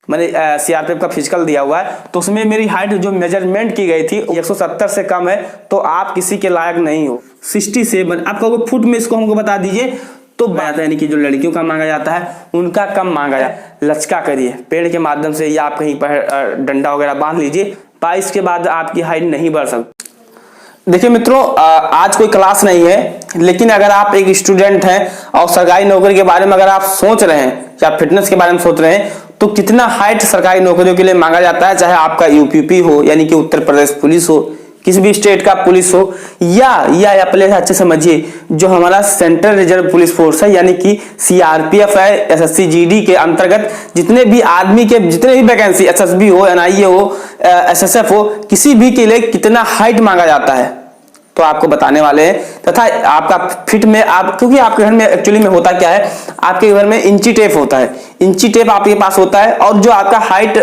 मैंने सीआरपीएफ का फिजिकल दिया हुआ है, तो उसमें मेरी हाइट जो मेजरमेंट की गई थी 170 से कम है, तो आप किसी के लायक नहीं हो। 67 आप कहोगे फुट में, इसको हमको बता दीजिए। तो बात है यानी कि जो लड़कियों का मांगा जाता है उनका कम मांगा जाए। लचका करिए पेड़ के माध्यम से, या आप कहीं पर डंडा वगैरह बांध लीजिए, 22 के बाद आपकी हाइट नहीं बढ़ सकती। देखिए मित्रों, आज कोई क्लास नहीं है, लेकिन अगर आप एक स्टूडेंट हैं और सरकारी नौकरी के बारे में अगर आप सोच रहे हैं या फिटनेस के बारे में सोच रहे हैं, तो कितना हाइट सरकारी नौकरियों के लिए मांगा जाता है, चाहे आपका यूपी हो यानी कि उत्तर प्रदेश पुलिस हो, किसी भी स्टेट का पुलिस हो, या पहले अच्छे समझिए जो हमारा सेंट्रल रिजर्व पुलिस फोर्स है यानी कि सीआरपीएफ है, एसएससी जीडी के अंतर्गत जितने भी आदमी के जितने भी वैकेंसी, एसएसबी हो, एनआईए हो, एसएसएफ हो, किसी भी के लिए कितना हाइट मांगा जाता है तो आपको बताने वाले हैं। तथा आपका फिट में आप, क्योंकि आपके घर में एक्चुअली में होता क्या है, आपके घर में इंची टेप होता है, इंची टेप आपके पास होता है, और जो आपका हाइट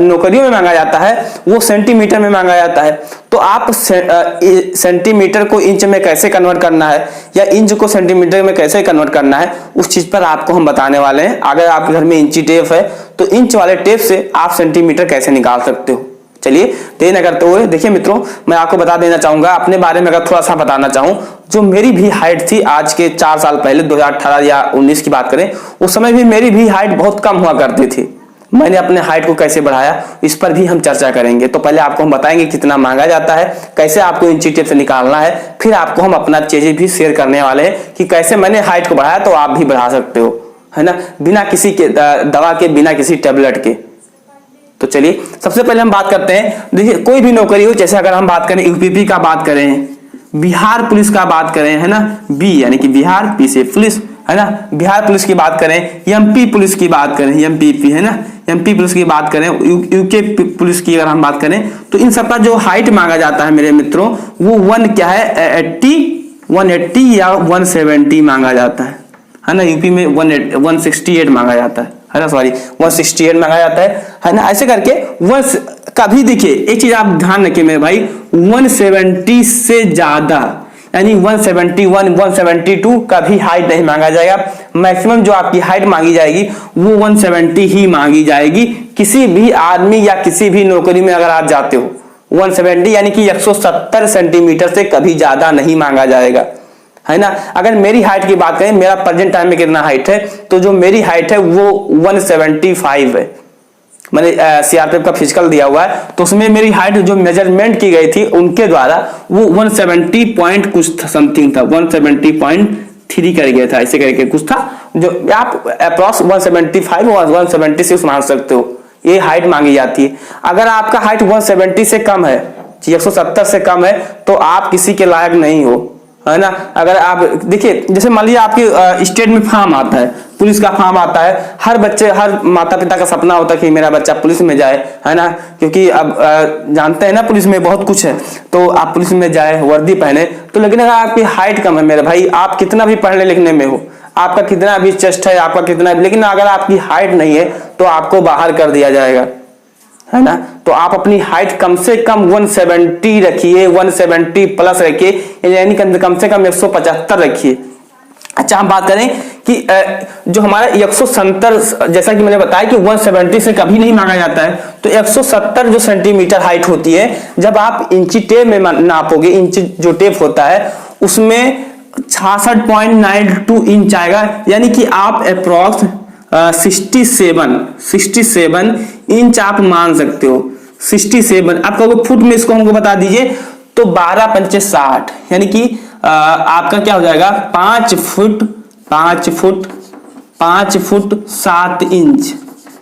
नौकरियों में मांगा जाता है वो सेंटीमीटर में मांगा जाता है। तो आप सेंटीमीटर को इंच में कैसे कन्वर्ट करना है या इंच को सेंटीमीटर में कैसे कन्वर्ट करना है, उस चीज पर आपको हम बताने वाले हैं। अगर आपके घर में इंची टेप है तो इंच वाले टेप से आप सेंटीमीटर कैसे निकाल सकते हो। चलिए देर न करते हुए देखिए मित्रों, मैं आपको बता देना चाहूंगा अपने बारे में, अगर थोड़ा सा बताना चाहूं, जो मेरी भी हाइट थी आज के 4 साल पहले 2018 या 19 की बात करें, उस समय भी मेरी भी हाइट बहुत कम हुआ करती थी। मैंने अपने हाइट को कैसे बढ़ाया इस पर भी हम चर्चा करेंगे। तो पहले आपको हम बताएंगे कितना मांगा जाता है, कैसे आपको इंची टेप से निकालना है, फिर आपको हम अपना चीजें भी शेयर करने वाले हैं कि कैसे मैंने हाइट को बढ़ाया तो आप भी बढ़ा सकते हो, है ना, बिना किसी के दवा के, बिना किसी टेबलेट के। तो चलिए सबसे पहले हम बात करते हैं। देखिए कोई भी नौकरी हो, जैसे अगर हम बात करें यूपीपी का बात करें, बिहार पुलिस का बात करें, है ना, बी यानी कि बिहार, पी से पुलिस, है ना, बिहार पुलिस की बात करें, एमपी पुलिस की बात करें, एमपीपी, है ना, एमपी पुलिस की बात करें, यूके पुलिस की अगर हम बात करें, तो इन सबका जो हाइट मांगा जाता है मेरे मित्रों, वो 180 या 170 मांगा जाता है ना। यूपी में 168 मांगा जाता है ना, सॉरी 168 मांगा जाता है ना। ऐसे करके कभी देखिए एक चीज आप ध्यान रखिए मेरे भाई, 170 से ज्यादा यानी 171, 172 कभी हाइट नहीं मांगा जाएगा। मैक्सिमम जो आपकी हाइट मांगी जाएगी वो 170 ही मांगी जाएगी। किसी भी आदमी या किसी भी नौकरी में अगर आप जाते हो, 170 यानी कि 170 सेंटीमीटर से कभी ज्यादा नहीं मांगा जाएगा, है ना। अगर मेरी हाइट की बात करें, मेरा प्रेजेंट टाइम में कितना हाइट है, तो जो मेरी हाइट है वो 175 है। मैंने सीआरपीएफ का फिजिकल दिया हुआ है, तो उसमें मेरी हाइट जो मेजरमेंट की गई थी उनके द्वारा वो 170 पॉइंट कुछ समथिंग था, 170.3 कर गया था, ऐसे करके कुछ था, जो आप अप्रॉक्स 175 और 176 मान सकते हो, ये हाइट मांगी जाती है। अगर आपका हाइट 170 से कम है, 170 से कम है, तो आप किसी के लायक नहीं हो, है ना। अगर आप देखिए, जैसे मान लीजिए आपके स्टेट में फार्म आता है, पुलिस का फार्म आता है, हर बच्चे, हर माता पिता का सपना होता है कि मेरा बच्चा पुलिस में जाए, है ना, क्योंकि अब जानते हैं ना पुलिस में बहुत कुछ है, तो आप पुलिस में जाए, वर्दी पहने। तो लेकिन अगर आपकी हाइट कम है मेरे भाई, आप कितना भी पढ़ने लिखने में हो, आपका कितना भी चेस्ट है, आपका कितना भी, लेकिन अगर आपकी हाइट नहीं है तो आपको बाहर कर दिया जाएगा, है ना। तो आप अपनी हाइट कम से कम 170 रखिए, 170 प्लस रखिए, यानी कम से कम 175 रखिए। अच्छा हम बात करें कि जो हमारा 170, जैसा कि मैंने बताया कि 170 से कभी नहीं मांगा जाता है, तो 170 जो सेंटीमीटर हाइट होती है, जब आप इंची टेप में नापोगे, इंच जो टेप होता है उसमें 66.92 इंच आएगा, यानी कि आप अप्रॉक्स 67 इंच आप मान सकते हो। 67 आप कहोगे फुट में, इसको हमको बता दीजिए। तो 12 पंचे 60, यानी कि आपका क्या हो जाएगा, 5 फुट 7 इंच।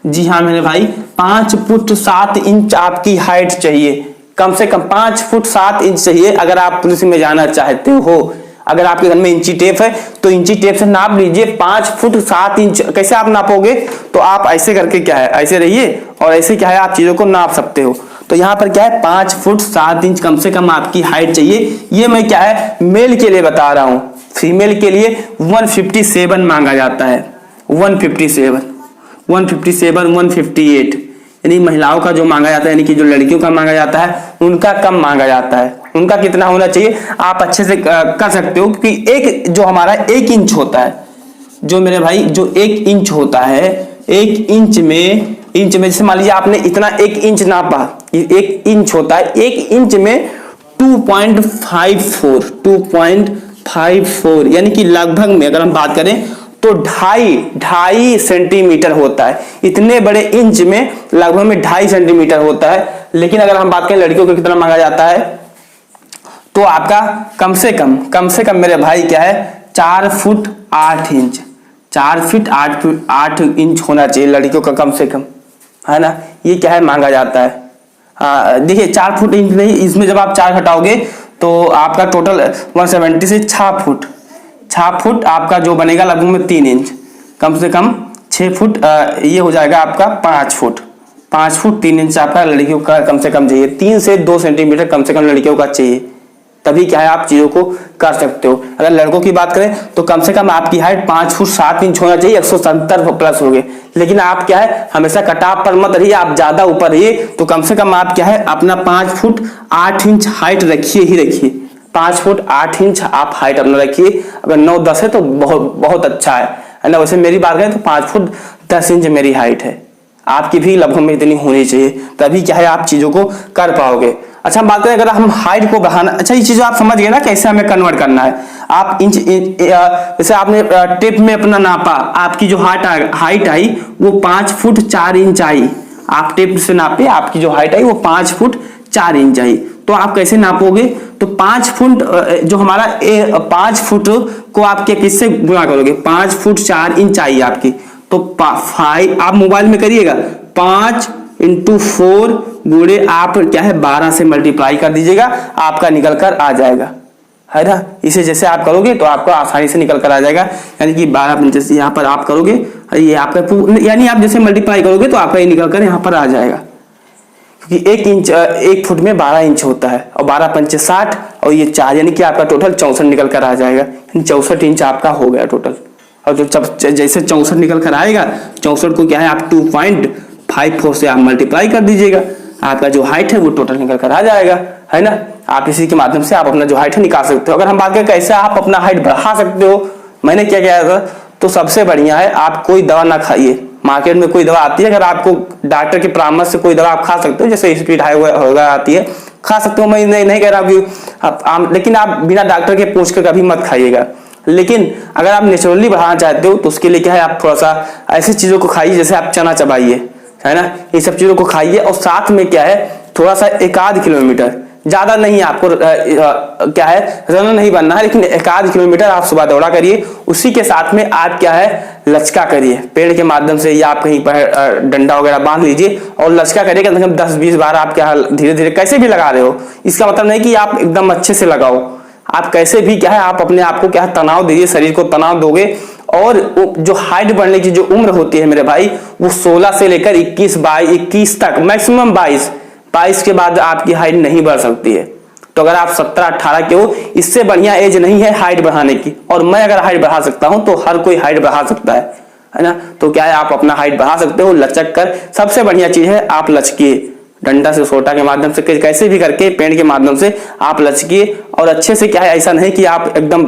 जी हाँ मेरे भाई, 5 फुट 7 इंच आपकी हाइट चाहिए, कम से कम 5 फुट 7 इंच चाहिए अगर आप पुलिस में जाना चाहते हो। अगर आपके घर में इंची टेप है तो इंची टेप से नाप लीजिए 5 फुट 7 इंच। कैसे आप नापोगे, तो आप ऐसे करके क्या है, ऐसे रहिए और ऐसे क्या है आप चीजों को नाप सकते हो। तो यहाँ पर क्या है, 5 फुट 7 इंच कम से कम आपकी हाइट चाहिए। ये मैं क्या है मेल के लिए बता रहा हूं, फीमेल के लिए 157 मांगा जाता है, 157, 158, यानी महिलाओं का जो मांगा जाता है, यानी कि जो लड़कियों का मांगा जाता है उनका कम मांगा जाता है। उनका कितना होना चाहिए आप अच्छे से कर सकते हो, क्योंकि एक जो हमारा 1 इंच होता है, जो मेरे भाई जो 1 इंच होता है, इंच में जैसे मान लीजिए आपने इतना 1 इंच नापा, 1 इंच होता है, 1 इंच में 2.54 यानी कि लगभग में अगर हम बात करें तो 2.5 सेंटीमीटर होता है। इतने बड़े इंच में लगभग में 2.5 सेंटीमीटर होता है। लेकिन अगर हम बात करें लड़कियों को कितना मांगा जाता है, तो आपका कम से कम मेरे भाई क्या है 4 फुट 8 इंच, 4 फीट 8 इंच होना चाहिए लड़कियों का कम से कम, है ना। ये क्या है मांगा जाता है। देखिए 4 फुट इंच नहीं, इसमें जब आप 4 हटाओगे तो आपका टोटल 170 से 6 फुट आपका जो बनेगा लगभग में 3 इंच, कम से कम 6 फुट, ये हो जाएगा आपका 5 फुट 3 इंच आपका लड़कियों का कम से कम चाहिए। 3 से 2 सेंटीमीटर कम से कम लड़कियों का चाहिए, तभी क्या है आप चीजों को कर सकते हो। अगर लड़कों की बात करें तो कम से कम आपकी हाइट 5 फुट 7 इंच होना चाहिए, 170 प्लस हो गए। लेकिन आप क्या है हमेशा कटाव पर मत रहिए, आप ज्यादा ऊपर रहिए। तो कम से कम आप क्या है अपना 5 फुट 8 इंच हाइट रखिए 5 फुट 8 इंच आप हाइट अपना रखिए। अगर 9-10 है तो बहुत अच्छा है ना। वैसे मेरी बात करें तो 5 फुट 10 इंच मेरी हाइट है, आपकी भी लगभग में इतनी होनी चाहिए, तभी क्या है आप चीजों को कर पाओगे। अच्छा हम बात करें अगर हम हाइट को बढ़ाना, अच्छा ये चीज आप समझ गए ना कैसे हमें कन्वर्ट करना है। आप इंच जैसे आपने टेप में अपना नापा, आपकी जो हाइट आई वो 5 फुट 4 इंच आई। आप टेप से नापे, आपकी जो हाइट आई वो 5 फुट 4 इंच आई। तो आप कैसे नापोगे, तो 5 फुट जो हमारा 5 फुट को आप क्या किससे गुणा करोगे, 5 फुट 4 इंच आई आपकी, तो 5 आप मोबाइल में करिएगा 5 × 4 गुणे आप क्या है 12 से मल्टीप्लाई कर दीजिएगा, आपका निकल कर आ जाएगा, है ना। इसे जैसे आप करोगे तो आपका आसानी से निकल कर आ जाएगा, यानी कि 12 यहाँ पर आप करोगे, ये आपका यानी आप जैसे मल्टीप्लाई करोगे तो आपका ये निकल कर यहाँ पर आ जाएगा। क्योंकि 1 फुट में 12 इंच होता है, और 12 × 5 = 60 और ये 4, यानी कि आपका टोटल 64 निकल कर आ जाएगा। 64 इंच आपका हो गया टोटल। और जो जैसे 64 निकल कर आएगा, 64 को क्या है आप 2.54 से आप मल्टीप्लाई कर दीजिएगा, आपका जो हाइट है वो टोटल निकल कर आ जाएगा, है ना। आप इसी के माध्यम से आप अपना जो हाइट है निकाल सकते हो। अगर हम बात करें कैसे आप अपना हाइट बढ़ा सकते हो, मैंने क्या किया था, तो सबसे बढ़िया है आप कोई दवा ना खाइए। मार्केट में कोई दवा आती है, अगर आपको डॉक्टर के परामर्श से कोई दवा आप खा सकते हो, जैसे स्पीड हाई होगा आती है, खा सकते हो। मैं नहीं कह रहा कि लेकिन आप बिना डॉक्टर के पूछ कर कभी मत खाइएगा। लेकिन अगर आप नेचुरली बढ़ाना चाहते हो तो उसके लिए क्या है आप थोड़ा सा ऐसी चीजों को खाइए, जैसे आप चना चबाइए, है ना, ये सब चीजों को खाइए। और साथ में क्या है थोड़ा सा 1-8 किलोमीटर, ज्यादा नहीं आपको क्या है रनर नहीं बनना है, लेकिन 1-8 किलोमीटर आप सुबह दौड़ा करिए। उसी के साथ में आप क्या है लचका करिए पेड़ के माध्यम से, या आप कहीं पर डंडा वगैरह बांध लीजिए और लचका करिए। कम से कम 10-20 बार आप क्या धीरे धीरे कैसे भी लगा रहे हो, इसका मतलब नहीं कि आप एकदम अच्छे से लगाओ, आप कैसे भी क्या है आप अपने आप को क्या है तनाव दीजिए, शरीर को तनाव दोगे। और जो हाइट बढ़ने की जो उम्र होती है मेरे भाई, वो 16 से लेकर 21 तक, मैक्सिमम 22 के बाद आपकी हाइट नहीं बढ़ सकती है। तो अगर आप 17-18 के हो, इससे बढ़िया एज नहीं है हाइट बढ़ाने की। और मैं अगर हाइट बढ़ा सकता हूं तो हर कोई हाइट बढ़ा सकता है ना। तो क्या है आप अपना हाइट बढ़ा सकते हो लचक कर। सबसे बढ़िया चीज है आप लचकिए, डंडा से सोटा के माध्यम से कैसे भी करके पेड़ के माध्यम से आप लचकिए। और अच्छे से क्या है ऐसा नहीं कि आप एकदम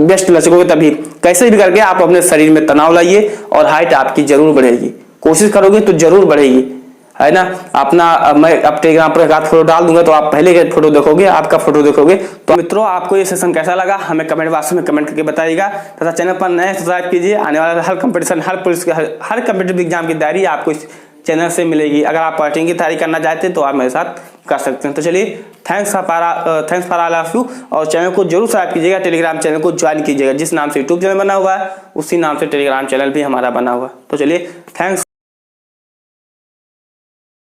बेस्ट लचकोगे, तभी कैसे भी करके आप अपने शरीर में तनाव लाइए और हाइट आपकी जरूर बढ़ेगी। कोशिश करोगे तो जरूर बढ़ेगी, है ना। अपना मैं अब टेलीग्राम पर एक आध फोटो डाल दूंगा, तो आप पहले के फोटो देखोगे, आपका फोटो देखोगे। तो मित्रों आपको ये सेशन कैसा लगा हमें कमेंट बॉक्स में कमेंट करके बताइएगा। तथा चैनल पर नए सब्सक्राइब कीजिए, आने वाला हर कंपटीशन हर कम्पिटिटिव एग्जाम की तैयारी आपको इस चैनल से मिलेगी। अगर आप पार्टिंग की तैयारी करना चाहते हैं तो आप मेरे साथ कर सकते हैं। तो चलिए thanks for all of you. और चैनल को जरूर सब्सक्राइब कीजिएगा, टेलीग्राम चैनल को ज्वाइन कीजिएगा। जिस नाम से यूट्यूब चैनल बना हुआ है उसी नाम से टेलीग्राम चैनल भी हमारा बना हुआ है। तो चलिए थैंक्स।